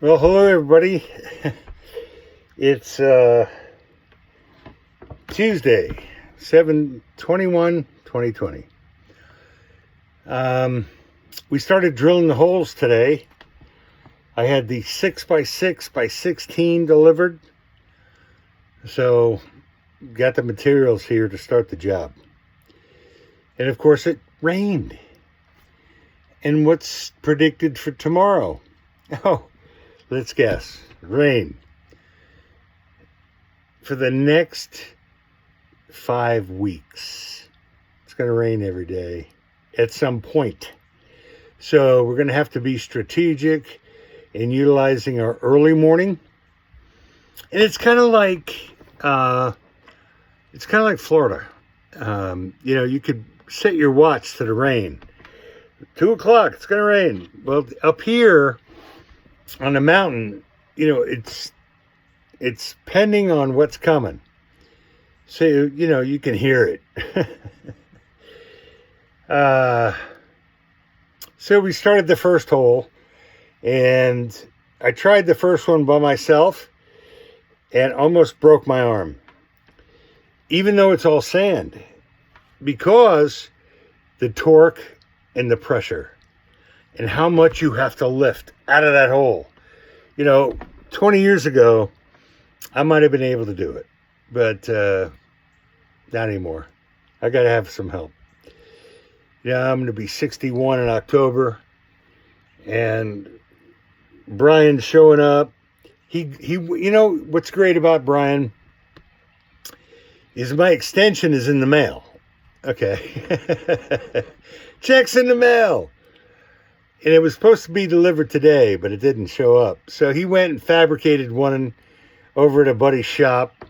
Well, hello everybody. It's Tuesday, 7/21/2020. We started drilling the holes today. I had the 6x6x16 delivered, so got the materials here to start the job. And of course, it rained. And what's predicted for tomorrow? Oh, let's guess. Rain. For the next 5 weeks. It's going to rain every day at some point. So we're going to have to be strategic in utilizing our early morning. And it's kind of like Florida. You could set your watch to the rain. 2 o'clock, it's going to rain. Well, up here on the mountain, it's pending on what's coming. So, you can hear it. So we started the first hole, and I tried the first one by myself and almost broke my arm, even though it's all sand, because the torque and the pressure and how much you have to lift out of that hole. 20 years ago, I might have been able to do it, but not anymore. I got to have some help. I'm going to be 61 in October, and Brian's showing up. He what's great about Brian is my extension is in the mail. Okay. Check's in the mail. And it was supposed to be delivered today, but it didn't show up. So he went and fabricated one over at a buddy's shop,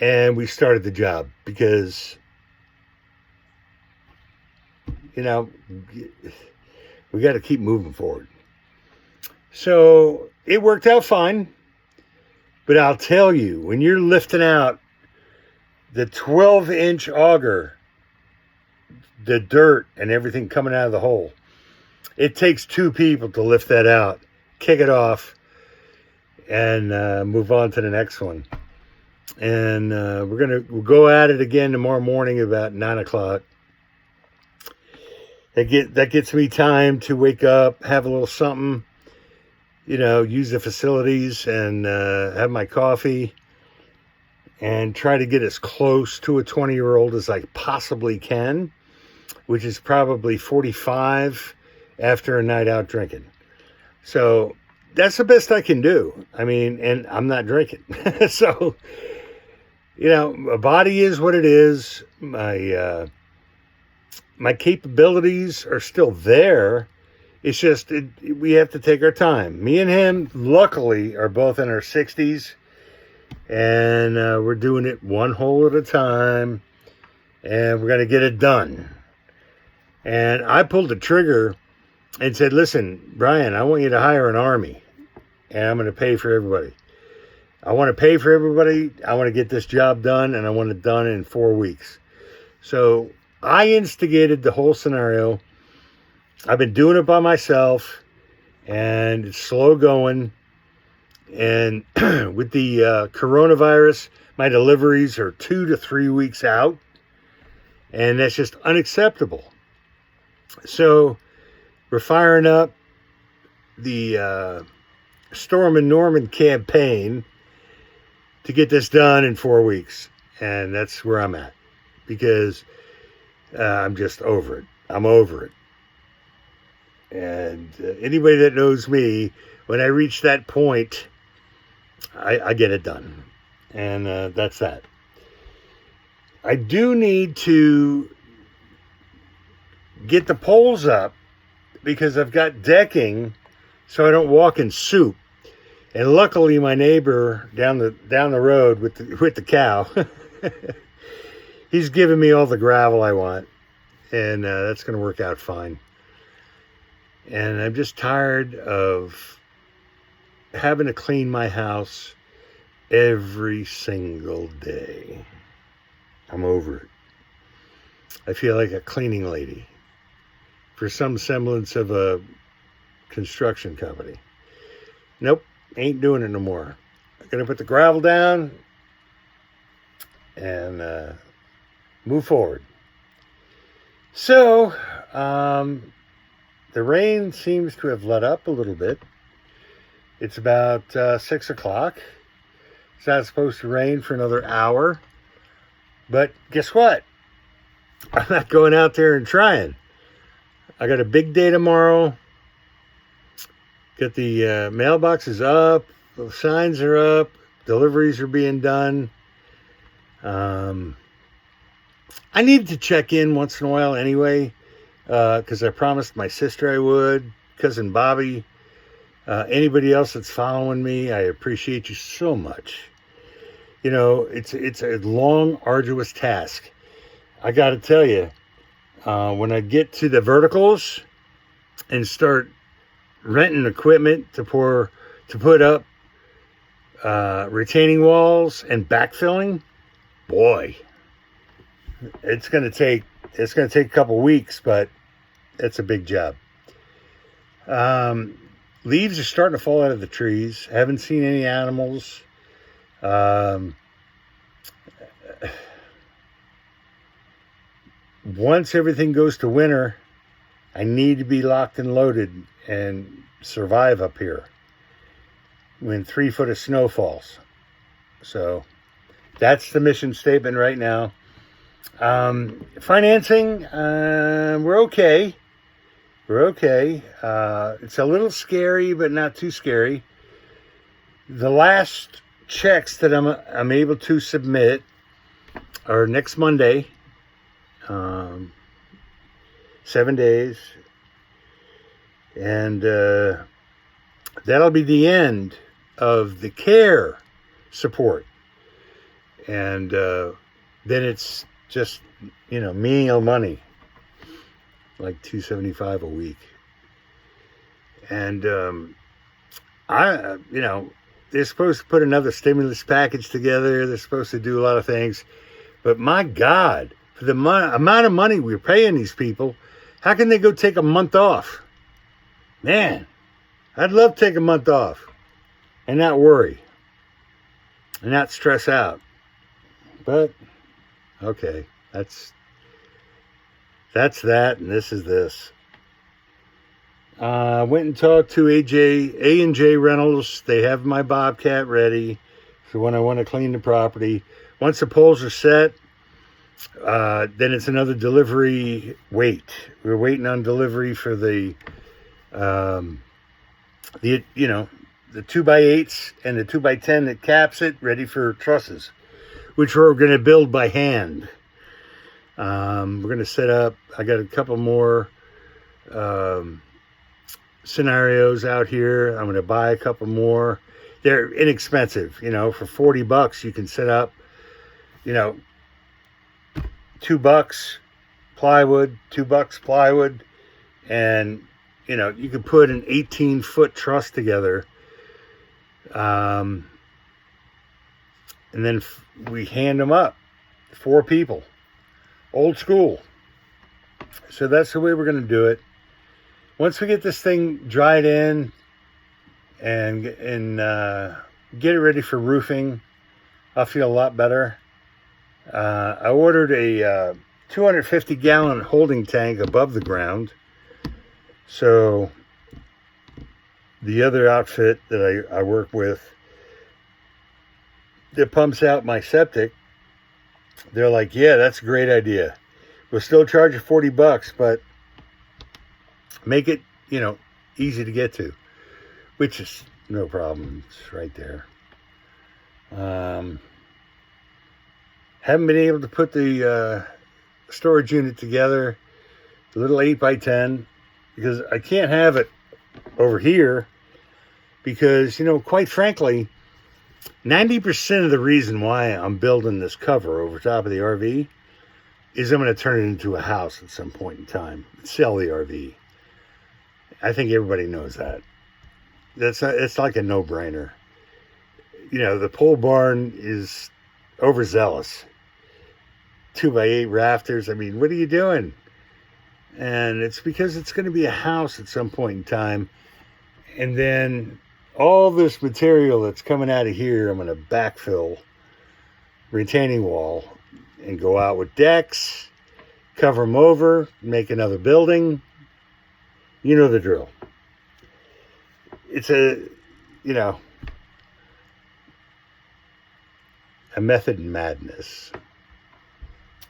and we started the job because, we got to keep moving forward. So it worked out fine. But I'll tell you, when you're lifting out the 12-inch auger, the dirt and everything coming out of the hole, it takes 2 people to lift that out, kick it off, and move on to the next one. And we'll go at it again tomorrow morning about 9 o'clock. That gets me time to wake up, have a little something, use the facilities and have my coffee and try to get as close to a 20-year-old as I possibly can, which is probably 45 after a night out drinking. So that's the best I can do. And I'm not drinking. So, my body is what it is. My capabilities are still there. It's just, we have to take our time. Me and him, luckily, are both in our 60s. And we're doing it one hole at a time. And we're going to get it done. And I pulled the trigger and said, listen, Brian, I want you to hire an army. And I'm going to pay for everybody. I want to pay for everybody. I want to get this job done. And I want it done in 4 weeks. So I instigated the whole scenario. I've been doing it by myself. And it's slow going. And with the coronavirus, my deliveries are 2 to 3 weeks out. And that's just unacceptable. So we're firing up the Storm and Norman campaign to get this done in 4 weeks. And that's where I'm at. Because I'm just over it. I'm over it. And anybody that knows me, when I reach that point, I get it done. And that's that. I do need to get the poles up because I've got decking so I don't walk in soup. And luckily my neighbor down the road with the cow, he's giving me all the gravel I want. And that's going to work out fine. And I'm just tired of having to clean my house every single day. I'm over it. I feel like a cleaning lady for some semblance of a construction company. Nope, ain't doing it no more. I'm going to put the gravel down and move forward. So, the rain seems to have let up a little bit. It's about 6 o'clock. It's not supposed to rain for another hour. But guess what? I'm not going out there and trying. I got a big day tomorrow. Got the mailboxes up. The signs are up. Deliveries are being done. I need to check in once in a while anyway, because I promised my sister I would, cousin Bobby, anybody else that's following me. I appreciate you so much. You know, it's a long, arduous task. I got to tell you, when I get to the verticals and start renting equipment to put up retaining walls and backfilling, boy, it's going to take a couple weeks, but it's a big job. Leaves are starting to fall out of the trees. I haven't seen any animals. Once everything goes to winter, I need to be locked and loaded and survive up here when 3 foot of snow falls. So that's the mission statement right now. Financing, we're okay. We're okay. It's a little scary, but not too scary. The last checks that I'm able to submit are next Monday. 7 days. And that'll be the end of the care support. And then it's just, menial money, like $275 a week. And they're supposed to put another stimulus package together. They're supposed to do a lot of things. But my God, for the amount of money we're paying these people, how can they go take a month off? Man, I'd love to take a month off and not worry and not stress out. But, okay, that's that, and this is this. Went and talked to A&J Rentals. They have my Bobcat ready for when I want to clean the property. Once the poles are set, then it's another delivery wait. We're waiting on delivery for the 2x8s and the 2x10 that caps it, ready for trusses, which we're going to build by hand. We're going to set up. I got a couple more scenarios out here. I'm going to buy a couple more. They're inexpensive, for $40 you can set up, $2 plywood, $2 plywood, and you can put an 18-foot truss together. And then we hand them up, 4 people, old school. So that's the way we're going to do it. Once we get this thing dried in and get it ready for roofing, I'll feel a lot better. I ordered a 250-gallon holding tank above the ground. So the other outfit that I work with that pumps out my septic, they're like, yeah, that's a great idea. We'll still charge you $40, but make it, easy to get to, which is no problem. It's right there. Haven't been able to put the storage unit together, the little 8x10, because I can't have it over here because, quite frankly, 90% of the reason why I'm building this cover over top of the RV is I'm going to turn it into a house at some point in time, sell the RV. I think everybody knows that. It's like a no-brainer. The pole barn is overzealous. 2x8 rafters. I mean, what are you doing? And it's because it's going to be a house at some point in time. And then all this material that's coming out of here, I'm going to backfill retaining wall and go out with decks, cover them over, make another building. You know the drill. It's a method in madness.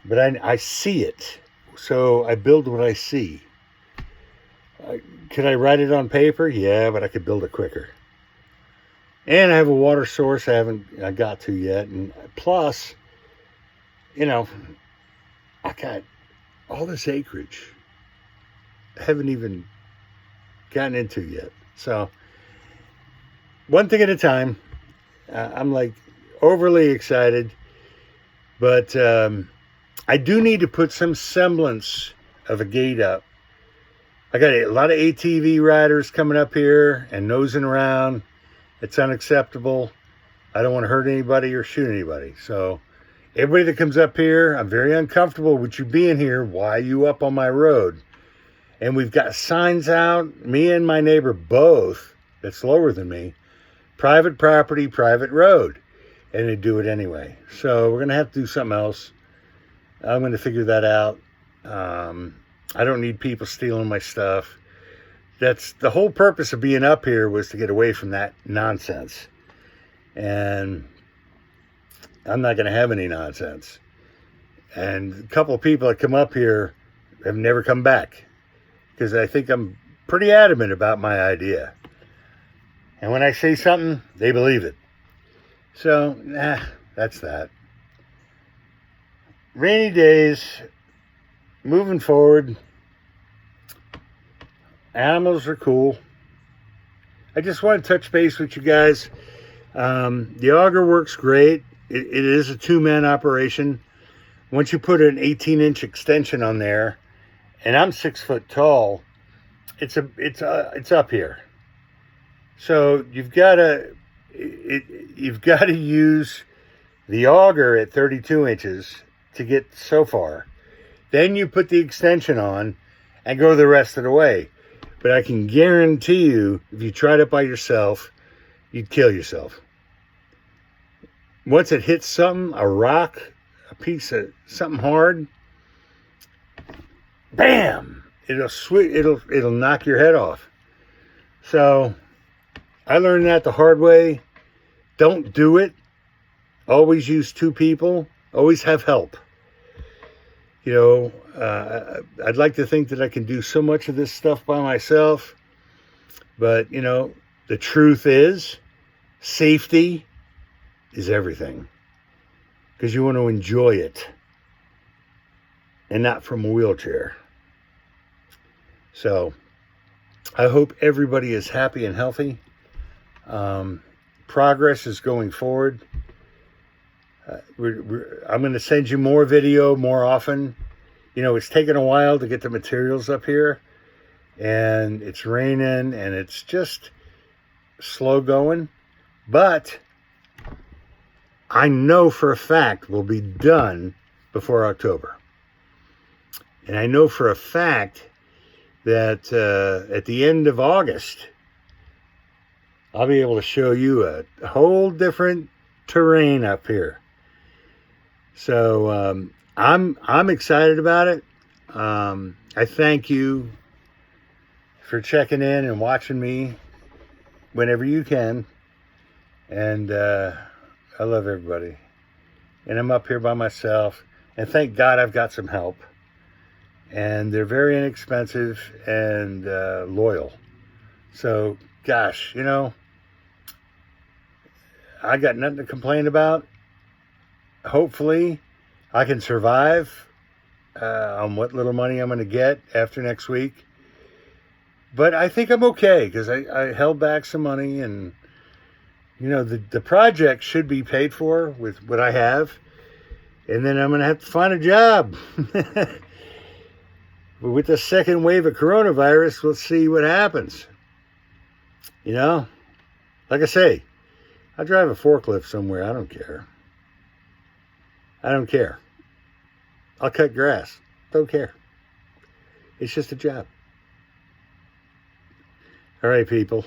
But I see it. So I build what I see. Could I write it on paper? Yeah, but I could build it quicker. And I have a water source I got to yet. And plus, I got all this acreage I haven't even gotten into yet. So one thing at a time. I'm like overly excited. But I do need to put some semblance of a gate up. I got a lot of ATV riders coming up here and nosing around. It's unacceptable. I don't want to hurt anybody or shoot anybody. So everybody that comes up here, I'm very uncomfortable with you being here. Why are you up on my road? And we've got signs out, me and my neighbor both, that's lower than me, private property, private road. And they do it anyway. So we're going to have to do something else. I'm going to figure that out. I don't need people stealing my stuff. That's the whole purpose of being up here, was to get away from that nonsense. And I'm not going to have any nonsense. And a couple of people that come up here have never come back, because I think I'm pretty adamant about my idea. And when I say something, they believe it. So, that's that. Rainy days, moving forward. Animals are cool. I just want to touch base with you guys. The auger works great. It is a two-man operation. Once you put an 18-inch extension on there, and I'm 6 foot tall, it's up here. So you've got to use the auger at 32 inches to get so far. Then you put the extension on and go the rest of the way. But I can guarantee you, if you tried it by yourself, you'd kill yourself. Once it hits something, a rock, a piece of something hard, bam! It'll knock your head off. So I learned that the hard way. Don't do it. Always use two people. Always have help. I'd like to think that I can do so much of this stuff by myself. But, the truth is, safety is everything. Because you want to enjoy it. And not from a wheelchair. So, I hope everybody is happy and healthy. Progress is going forward. I'm going to send you more video more often. It's taken a while to get the materials up here, and it's raining, and it's just slow going. But I know for a fact we'll be done before October. And I know for a fact that at the end of August, I'll be able to show you a whole different terrain up here. So I'm excited about it. I thank you for checking in and watching me whenever you can. And I love everybody. And I'm up here by myself. And thank God I've got some help. And they're very inexpensive and loyal. So, gosh, I got nothing to complain about. Hopefully, I can survive on what little money I'm going to get after next week. But I think I'm okay, because I held back some money, and the project should be paid for with what I have. And then I'm going to have to find a job. But with the second wave of coronavirus, let's see what happens. Like I say, I drive a forklift somewhere. I don't care. I'll cut grass. Don't care. It's just a job. All right, people.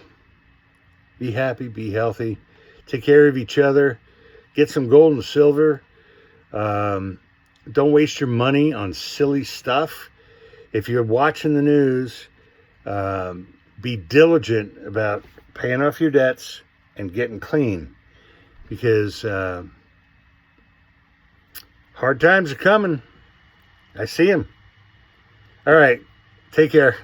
Be happy, be healthy, take care of each other, get some gold and silver. Don't waste your money on silly stuff. If you're watching the news, be diligent about paying off your debts and getting clean, because hard times are coming. I see them. All right, take care.